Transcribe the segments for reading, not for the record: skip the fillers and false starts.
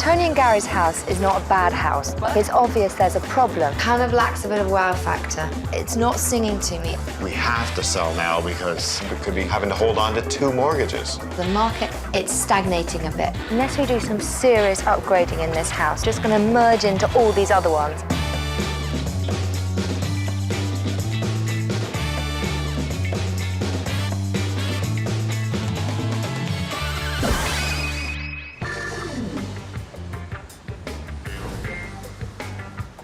Tony and Gary's house is not a bad house. It's obvious there's a problem. Kind of lacks a bit of wow factor. It's not singing to me. We have to sell now because we could be having to hold on to 2 mortgages. The market, it's stagnating a bit. Unless we do some serious upgrading in this house, just going to merge into all these other ones.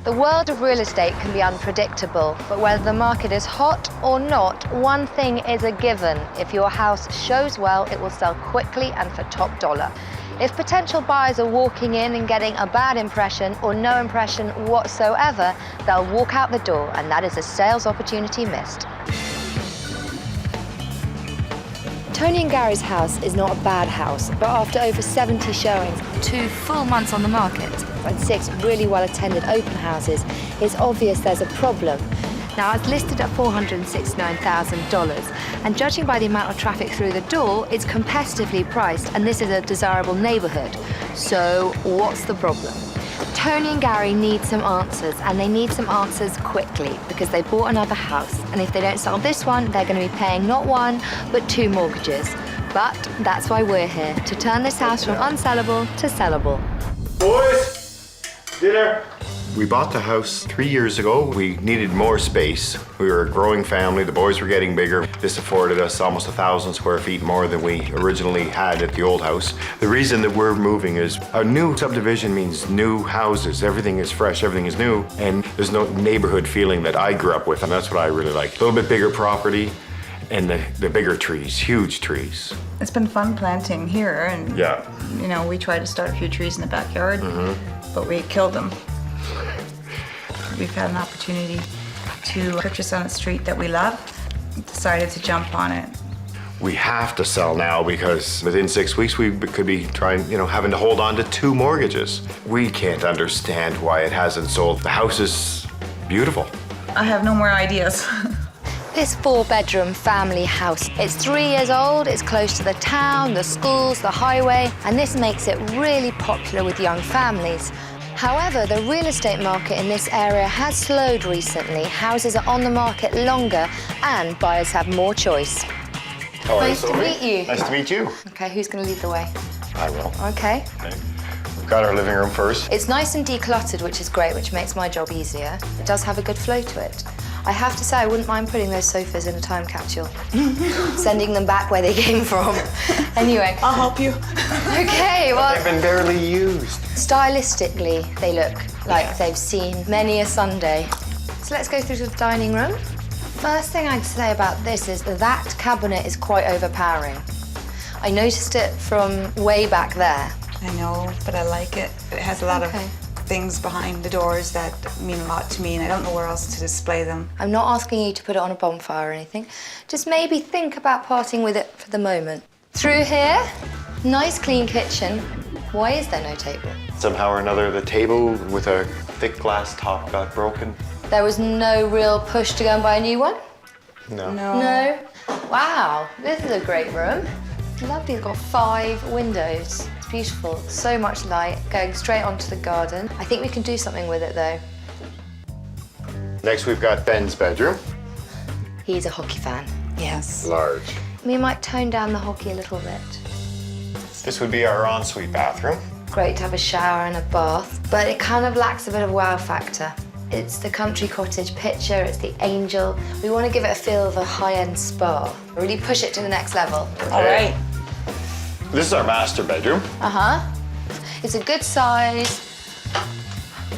The world of real estate can be unpredictable, but whether the market is hot or not, one thing is a given. If your house shows well, it will sell quickly and for top dollar. If potential buyers are walking in and getting a bad impression or no impression whatsoever, they'll walk out the door, and that is a sales opportunity missed. Tony and Gary's house is not a bad house, but after over 70 showings, 2 full months on the market, and 6 really well-attended open houses, it's obvious there's a problem. Now, it's listed at $469,000, and judging by the amount of traffic through the door, it's competitively priced, and this is a desirable neighborhood. So, what's the problem? Tony and Gary need some answers, and they need some answers quickly because they bought another house, and if they don't sell this one, they're going to be paying not 1, but 2 mortgages. But that's why we're here, to turn this house from unsellable to sellable. Boys, dinner. We bought the house 3 years ago. We needed more space. We were a growing family. The boys were getting bigger. This afforded us almost 1,000 square feet more than we originally had at the old house. The reason that we're moving is a new subdivision means new houses. Everything is fresh, everything is new, and there's no neighborhood feeling that I grew up with, and that's what I really like. A little bit bigger property and the bigger trees, huge trees. It's been fun planting here, and yeah, you know, we tried to start a few trees in the backyard, but we killed them. We've had an opportunity to purchase on a street that we love, decided to jump on it. We have to sell now because within 6 weeks we could be having to hold on to 2 mortgages. We can't understand why it hasn't sold. The house is beautiful. I have no more ideas. This 4-bedroom family house, it's 3 years old, it's close to the town, the schools, the highway, and this makes it really popular with young families. However, the real estate market in this area has slowed recently. Houses are on the market longer and buyers have more choice. Oh, nice to meet you. Nice to meet you. Okay, who's going to lead the way? I will. Okay. We've got our living room first. It's nice and decluttered, which is great, which makes my job easier. It does have a good flow to it. I have to say, I wouldn't mind putting those sofas in a time capsule. Sending them back where they came from. Anyway. I'll help you. Okay, well... They've been barely used. Stylistically, they look like they've seen many a Sunday. So let's go through to the dining room. First thing I'd say about this is that cabinet is quite overpowering. I noticed it from way back there. I know, but I like it. It has a lot of things behind the doors that mean a lot to me, and I don't know where else to display them. I'm not asking you to put it on a bonfire or anything. Just maybe think about parting with it for the moment. Through here, nice clean kitchen. Why is there no table? Somehow or another, the table with a thick glass top got broken. There was no real push to go and buy a new one? No. No? Wow, this is a great room. Lovely, it's got 5 windows. It's beautiful, so much light, going straight onto the garden. I think we can do something with it though. Next we've got Ben's bedroom. He's a hockey fan. Yes. Large. We might tone down the hockey a little bit. This would be our ensuite bathroom. Great to have a shower and a bath, but it kind of lacks a bit of wow factor. It's the country cottage picture, it's the angel. We want to give it a feel of a high-end spa. Really push it to the next level. Okay. All right. This is our master bedroom. It's a good size.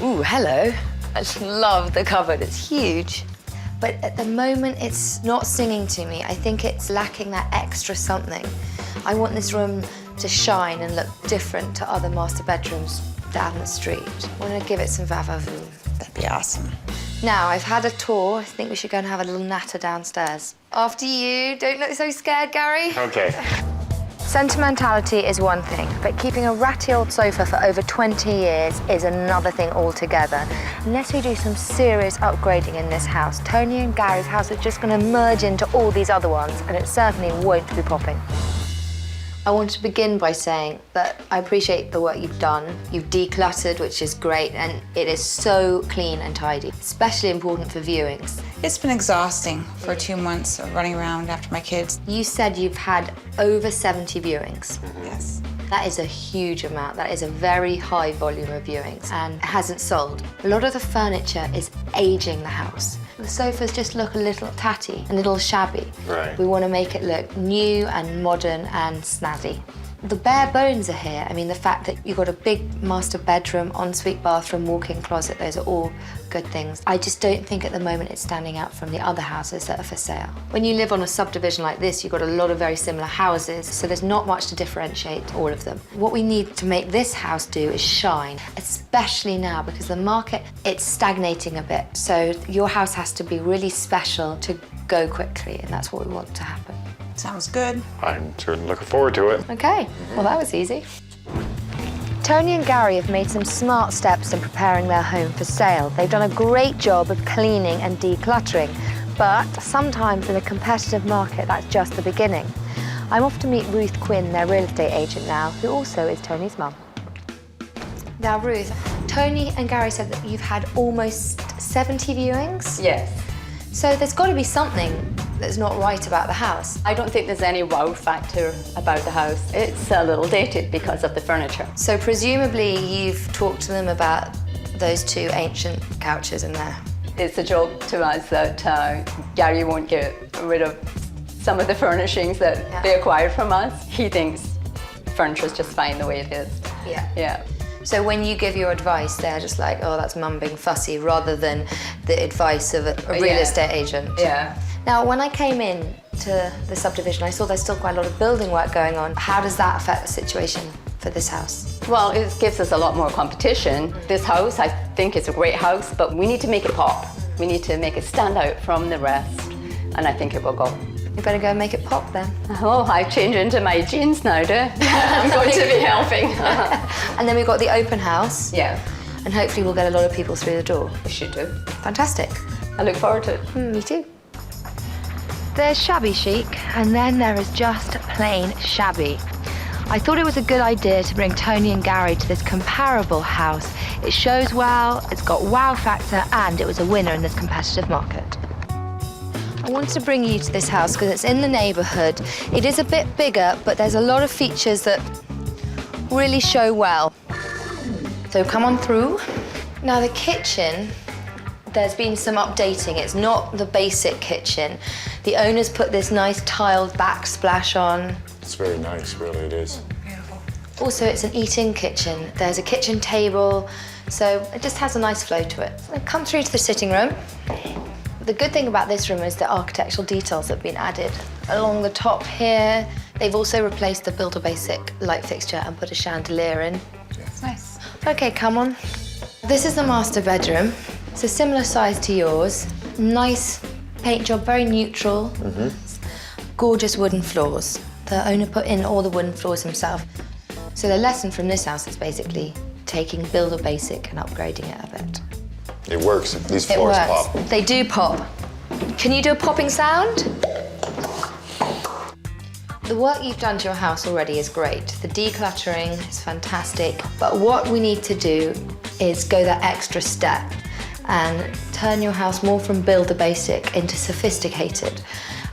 Ooh, hello. I just love the cupboard, it's huge. But at the moment, it's not singing to me. I think it's lacking that extra something. I want this room to shine and look different to other master bedrooms down the street. I want to give it some va-va-voom. That'd be awesome. Now, I've had a tour. I think we should go and have a little natter downstairs. After you. Don't look so scared, Gary. Okay. Sentimentality is one thing, but keeping a ratty old sofa for over 20 years is another thing altogether. Unless we do some serious upgrading in this house, Tony and Gary's house is just going to merge into all these other ones, and it certainly won't be popping. I want to begin by saying that I appreciate the work you've done. You've decluttered, which is great, and it is so clean and tidy, especially important for viewings. It's been exhausting for 2 months of running around after my kids. You said you've had over 70 viewings. Yes. That is a huge amount. That is a very high volume of viewings and it hasn't sold. A lot of the furniture is aging the house. The sofas just look a little tatty, a little shabby. Right. We want to make it look new and modern and snazzy. The bare bones are here. I mean, the fact that you've got a big master bedroom, ensuite bathroom, walk-in closet, those are all good things. I just don't think at the moment it's standing out from the other houses that are for sale. When you live on a subdivision like this, you've got a lot of very similar houses, so there's not much to differentiate all of them. What we need to make this house do is shine, especially now because the market, it's stagnating a bit. So your house has to be really special to go quickly, and that's what we want to happen. Sounds good. I'm certainly looking forward to it. Okay, well that was easy. Tony and Gary have made some smart steps in preparing their home for sale. They've done a great job of cleaning and decluttering, but sometimes in a competitive market, that's just the beginning. I'm off to meet Ruth Quinn, their real estate agent now, who also is Tony's mum. Now Ruth, Tony and Gary said that you've had almost 70 viewings? Yes. So there's got to be something that's not right about the house. I don't think there's any wow factor about the house. It's a little dated because of the furniture. So presumably you've talked to them about those two ancient couches in there. It's a joke to us that Gary won't get rid of some of the furnishings that they acquired from us. He thinks furniture's just fine the way it is. Yeah. Yeah. So when you give your advice, they're just like, oh, that's mum being fussy, rather than the advice of a real estate agent. Yeah. Now, when I came in to the subdivision, I saw there's still quite a lot of building work going on. How does that affect the situation for this house? Well, it gives us a lot more competition. This house, I think it's a great house, but we need to make it pop. We need to make it stand out from the rest, and I think it will go. You better go and make it pop then. Oh, I change into my jeans now, do I'm going to be helping. And then we've got the open house. Yeah, And hopefully we'll get a lot of people through the door. we should do. Fantastic. I look forward to it. Me too. There's shabby chic, and then there is just plain shabby. I thought it was a good idea to bring Tony and Gary to this comparable house. It shows well, it's got wow factor, and it was a winner in this competitive market. I wanted to bring you to this house because it's in the neighbourhood. It is a bit bigger, but there's a lot of features that really show well. So come on through. Now the kitchen, there's been some updating. It's not the basic kitchen. The owners put this nice tiled backsplash on. It's very nice, really, it is. Beautiful. Also, it's an eat-in kitchen. There's a kitchen table, so it just has a nice flow to it. So come through to the sitting room. The good thing about this room is the architectural details that have been added. Along the top here, they've also replaced the Builder Basic light fixture and put a chandelier in. It's nice. Okay, come on. This is the master bedroom. It's a similar size to yours. Nice paint job, very neutral. Gorgeous wooden floors. The owner put in all the wooden floors himself. So the lesson from this house is basically taking Builder Basic and upgrading it a bit. It works. These It floors works. pop. They do pop. Can you do a popping sound? The work you've done to your house already is great. The decluttering is fantastic. But what we need to do is go that extra step and turn your house more from Builder Basic into sophisticated.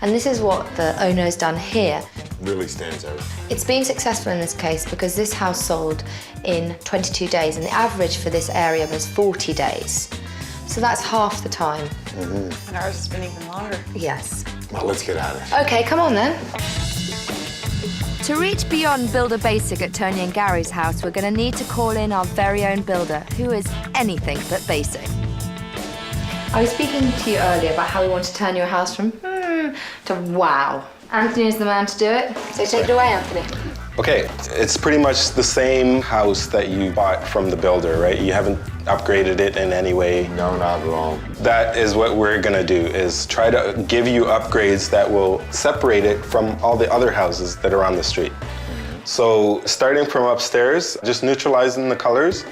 And this is what the owner has done here. Really stands out. It's been successful in this case because this house sold in 22 days and the average for this area was 40 days. So that's half the time. And ours has been even longer. Yes. Well, let's get at it. Okay, come on then. To reach beyond Builder Basic at Tony and Gary's house, we're going to need to call in our very own builder, who is anything but basic. I was speaking to you earlier about how we want to turn your house from to wow. Anthony is the man to do it, so take it away, Anthony. Okay, it's pretty much the same house that you bought from the builder, right? You haven't upgraded it in any way. No, not at all. That is what we're gonna do, is try to give you upgrades that will separate it from all the other houses that are on the street. So starting from upstairs, just neutralizing the colors,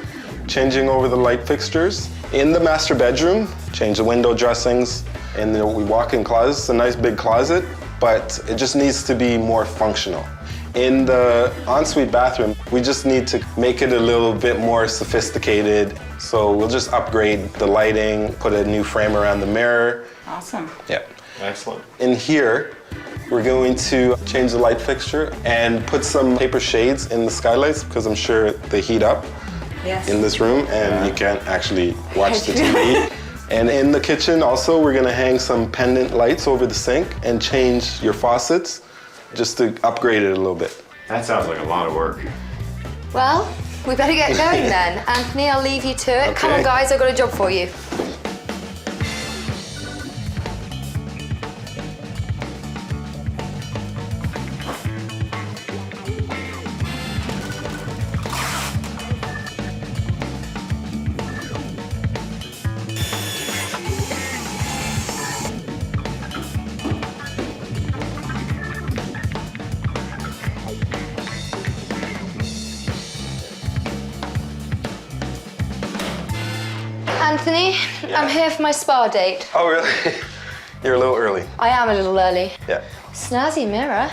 changing over the light fixtures. In the master bedroom, change the window dressings. In the walk-in closet, it's a nice big closet, but it just needs to be more functional. In the ensuite bathroom, we just need to make it a little bit more sophisticated. So we'll just upgrade the lighting, put a new frame around the mirror. Awesome. Yeah. Excellent. In here, we're going to change the light fixture and put some paper shades in the skylights because I'm sure they heat up in this room and you can't actually watch the TV. And in the kitchen also, we're gonna hang some pendant lights over the sink and change your faucets just to upgrade it a little bit. That sounds like a lot of work. Well, we better get going then. Anthony, I'll leave you to it. Okay. Come on, guys, I've got a job for you. Anthony, I'm here for my spa date. Oh, really? You're a little early. I am a little early. Yeah. Snazzy mirror.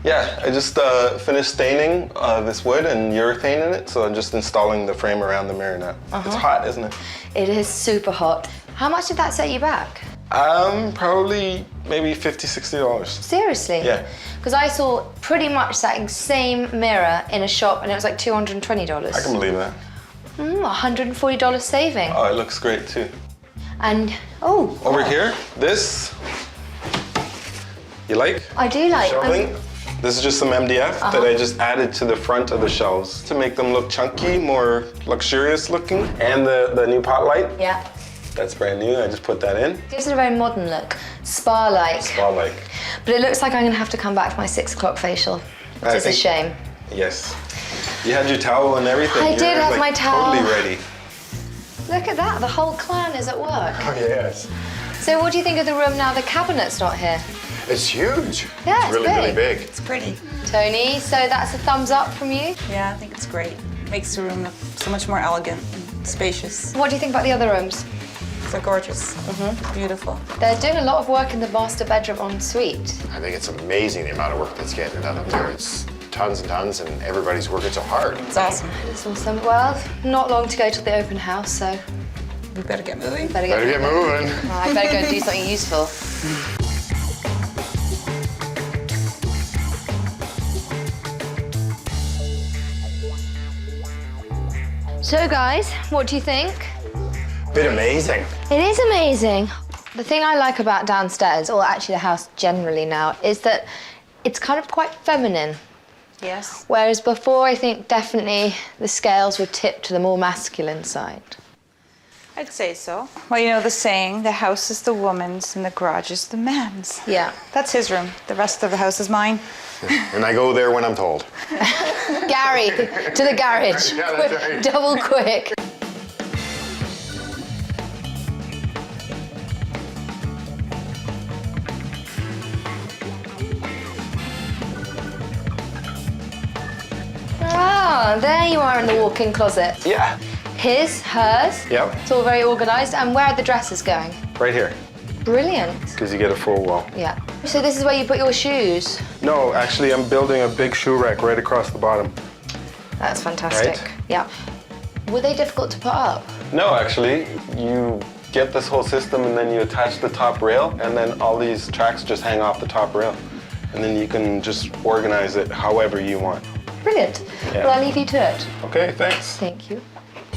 Yeah, I just finished staining this wood and urethane in it, so I'm just installing the frame around the mirror now. It's hot, isn't it? It is super hot. How much did that set you back? Probably maybe $50, $60. Seriously? Yeah. Because I saw pretty much that same mirror in a shop and it was like $220. I can believe that. $140 saving. Oh, it looks great too. And, oh. Over here, this, you like? I do like. Shelving. This is just some MDF that I just added to the front of the shelves to make them look chunky, more luxurious looking. And the new pot light. Yeah. That's brand new, I just put that in. Gives it a very modern look, spa-like. Spa-like. But it looks like I'm gonna have to come back for my 6 o'clock facial, which is a shame. Yes. You had your towel and everything. I did have my towel. Totally ready. Look at that, the whole clan is at work. Oh, yes. So what do you think of the room now the cabinet's not here? It's huge. Yeah, it's really, big. really big. It's pretty. Tony, so that's a thumbs up from you? Yeah, I think it's great. Makes the room look so much more elegant and spacious. What do you think about the other rooms? They're gorgeous. Beautiful. They're doing a lot of work in the master bedroom en suite. I think it's amazing the amount of work that's getting done up there. It's tons and tons, and everybody's working so hard. It's awesome. It's awesome. Well, not long to go till the open house, so We better get moving. Better get moving. I better go and do something useful. So guys, what do you think? Bit amazing. It is amazing. The thing I like about downstairs, or actually the house generally now, is that it's kind of quite feminine. Yes. Whereas before, I think definitely the scales were tipped to the more masculine side. I'd say so. Well, you know the saying, the house is the woman's and the garage is the man's. Yeah. That's his room. The rest of the house is mine. And I go there when I'm told. Gary, to the garage. Yeah, that's right. Double quick. Ah, there you are in the walk-in closet. Yeah. His, hers. Yep. It's all very organised. And where are the dresses going? Right here, Brilliant. because you get a full wall. Yeah. So this is where you put your shoes. No, actually, I'm building a big shoe rack right across the bottom. That's fantastic. Right? Yeah. Were they difficult to put up? No, actually, you get this whole system and then you attach the top rail and then all these tracks just hang off the top rail. And then you can just organize it however you want. Brilliant. Yeah. Well, I'll leave you to it. Okay, thanks. Thank you.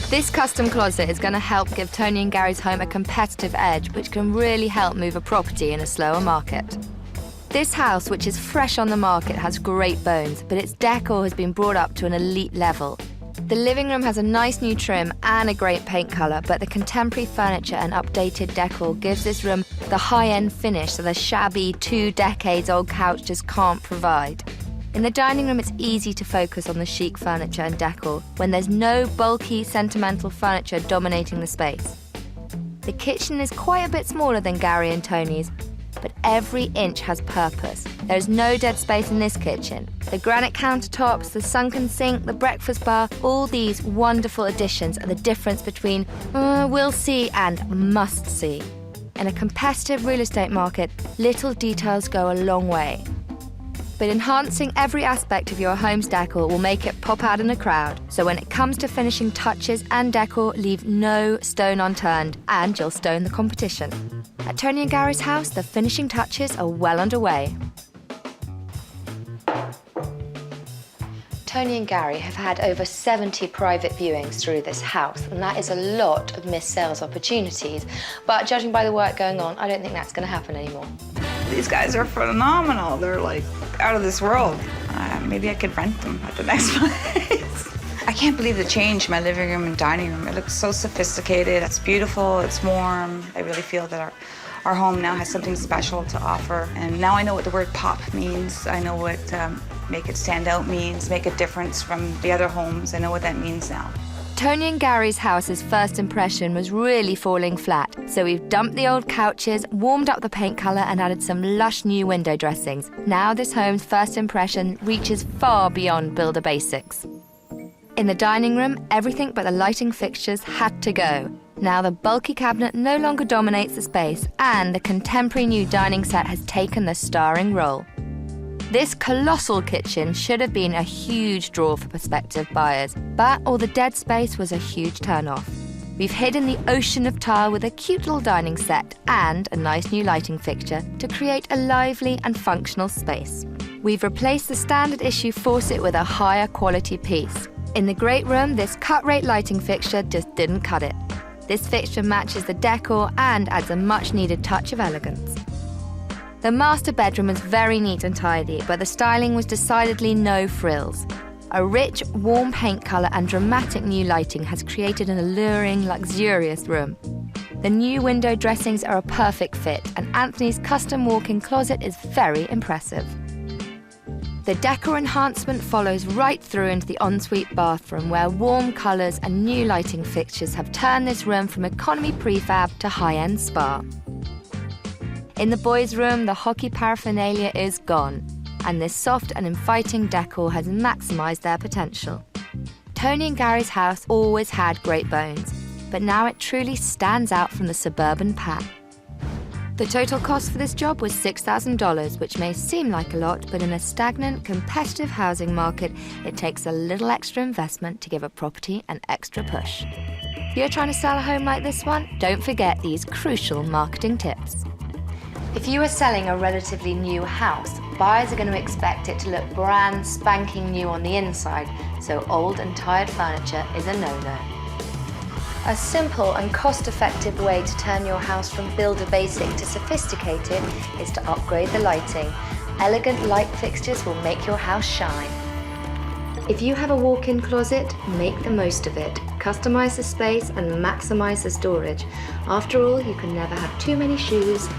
This custom closet is going to help give Tony and Gary's home a competitive edge, which can really help move a property in a slower market. This house, which is fresh on the market, has great bones, but its decor has been brought up to an elite level. The living room has a nice new trim and a great paint colour, but the contemporary furniture and updated decor gives this room the high-end finish that a shabby 2 decades old couch just can't provide. In the dining room, it's easy to focus on the chic furniture and decor when there's no bulky, sentimental furniture dominating the space. The kitchen is quite a bit smaller than Gary and Tony's, but every inch has purpose. There's no dead space in this kitchen. The granite countertops, the sunken sink, the breakfast bar, all these wonderful additions are the difference between we'll see and must see. In a competitive real estate market, little details go a long way. But enhancing every aspect of your home's decor will make it pop out in a crowd. So when it comes to finishing touches and decor, leave no stone unturned, and you'll stone the competition. At Tony and Gary's house, the finishing touches are well underway. Tony and Gary have had over 70 private viewings through this house, and that is a lot of missed sales opportunities. But judging by the work going on, I don't think that's going to happen anymore. These guys are phenomenal. They're like out of this world. Maybe I could rent them at the next place. I can't believe the change in my living room and dining room. It looks so sophisticated. It's beautiful, it's warm. I really feel that our home now has something special to offer. And now I know what the word pop means. I know what make it stand out means, make a difference from the other homes. I know what that means now. Tony and Gary's house's first impression was really falling flat, so we've dumped the old couches, warmed up the paint colour and added some lush new window dressings. Now this home's first impression reaches far beyond builder basics. In the dining room, everything but the lighting fixtures had to go. Now the bulky cabinet no longer dominates the space, and the contemporary new dining set has taken the starring role. This colossal kitchen should have been a huge draw for prospective buyers, but all the dead space was a huge turn-off. We've hidden the ocean of tile with a cute little dining set and a nice new lighting fixture to create a lively and functional space. We've replaced the standard issue faucet with a higher quality piece. In the great room, this cut-rate lighting fixture just didn't cut it. This fixture matches the decor and adds a much-needed touch of elegance. The master bedroom was very neat and tidy, but the styling was decidedly no frills. A rich, warm paint colour and dramatic new lighting has created an alluring, luxurious room. The new window dressings are a perfect fit, and Anthony's custom walk-in closet is very impressive. The decor enhancement follows right through into the ensuite bathroom, where warm colours and new lighting fixtures have turned this room from economy prefab to high-end spa. In the boys' room, the hockey paraphernalia is gone, and this soft and inviting decor has maximised their potential. Tony and Gary's house always had great bones, but now it truly stands out from the suburban pack. The total cost for this job was $6,000, which may seem like a lot, but in a stagnant, competitive housing market, it takes a little extra investment to give a property an extra push. If you're trying to sell a home like this one, don't forget these crucial marketing tips. If you are selling a relatively new house, buyers are going to expect it to look brand spanking new on the inside, so old and tired furniture is a no-no. A simple and cost-effective way to turn your house from builder basic to sophisticated is to upgrade the lighting. Elegant light fixtures will make your house shine. If you have a walk-in closet, make the most of it. Customize the space and maximize the storage. After all, you can never have too many shoes,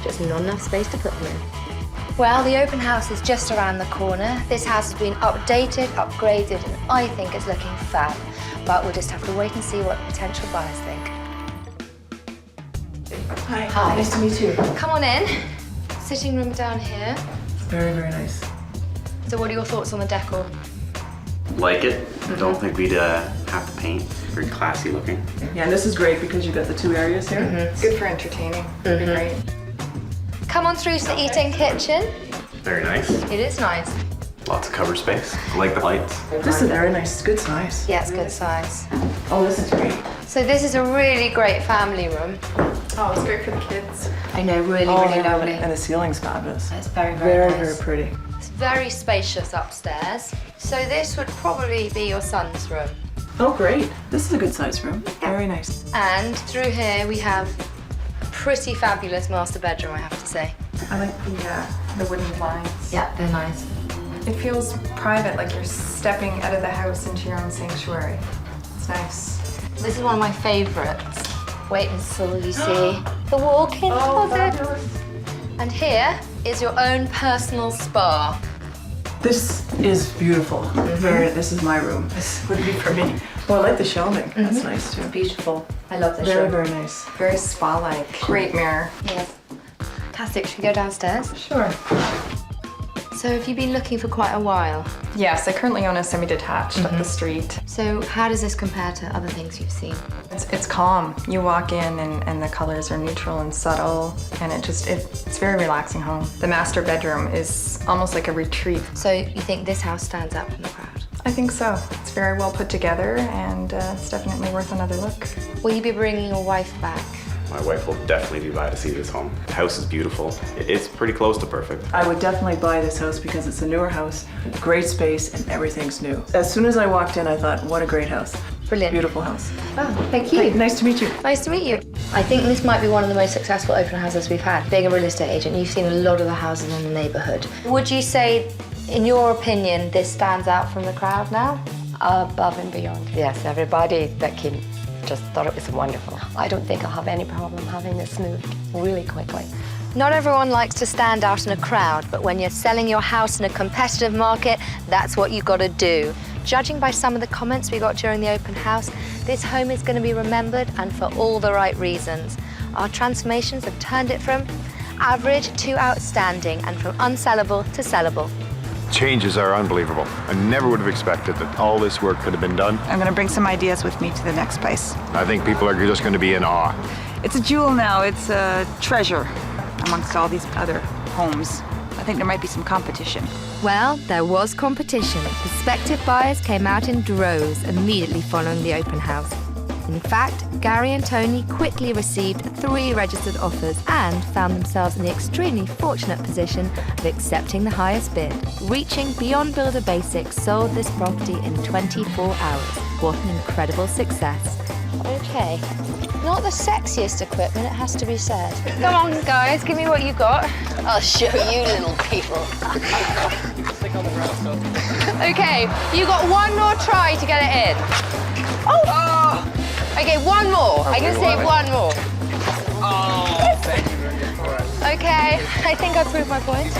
just not enough space to put them in. Well, the open house is just around the corner. This house has been updated, upgraded, and I think it's looking fab. But we'll just have to wait and see what potential buyers think. Hi. Hi. Nice to meet you. Come on in. Sitting room down here. Very, very nice. So what are your thoughts on the decor? Like it. Don't think we'd have to paint. Very classy looking. Yeah, and this is great because you've got the two areas here. It's good for entertaining. It'd be great. Come on through to the eating kitchen. Very nice. It is nice. Lots of cover space. I like the lights. This is very nice. It's good size. Yeah, it's good size. Oh, this is great. So this is a really great family room. Oh, it's great for the kids. I know, really, really lovely. And the ceiling's fabulous. It's very, Very, nice. very pretty. It's very spacious upstairs. So this would probably be your son's room. Oh, great. This is a good size room. Very nice. And through here we have a pretty fabulous master bedroom, I have to say. I like the wooden blinds. Yeah, they're nice. It feels private, like you're stepping out of the house into your own sanctuary. It's nice. This is one of my favorites. Wait until you see the walk-in closet. Fabulous. And here is your own personal spa. This is beautiful. This is my room. This would be for me. Oh, I like the shelving. That's nice too. Beautiful. I love this Very, room. very nice. Very spa-like. Great mirror. Yes. Fantastic. Should we go downstairs? Sure. So have you been looking for quite a while? Yes, I currently own a semi-detached up the street. So how does this compare to other things you've seen? It's calm. You walk in and the colors are neutral and subtle, and it's a very relaxing home. The master bedroom is almost like a retreat. So you think this house stands out from the crowd? I think so. It's very well put together, and it's definitely worth another look. Will you be bringing your wife back? My wife will definitely be by to see this home. The house is beautiful. It's pretty close to perfect. I would definitely buy this house because it's a newer house, great space, and everything's new. As soon as I walked in, I thought, what a great house. Brilliant. Beautiful house. Oh, thank you. Nice to meet you. Nice to meet you. I think this might be one of the most successful open houses we've had. Being a real estate agent, you've seen a lot of the houses in the neighbourhood. Would you say, in your opinion, this stands out from the crowd now? Above and beyond. Yes, everybody that came just thought it was wonderful. I don't think I'll have any problem having this moved really quickly. Not everyone likes to stand out in a crowd, but when you're selling your house in a competitive market, that's what you've got to do. Judging by some of the comments we got during the open house, this home is going to be remembered, and for all the right reasons. Our transformations have turned it from average to outstanding, and from unsellable to sellable. Changes are unbelievable. I never would have expected that all this work could have been done. I'm gonna bring some ideas with me to the next place. I think people are just going to be in awe. It's a jewel now, it's a treasure amongst all these other homes. I think there might be some competition. Well, there was competition. Prospective buyers came out in droves immediately following the open house. In fact, Gary and Tony quickly received 3 registered offers and found themselves in the extremely fortunate position of accepting the highest bid. Reaching beyond builder basics, sold this property in 24 hours. What an incredible success. Okay, not the sexiest equipment, it has to be said. Come on, guys, give me what you got. I'll show you, little people. Okay, you got one more try to get it in. Oh! Okay, one more. I can save one more. Oh, thank you very much. Okay, I think I proved my point.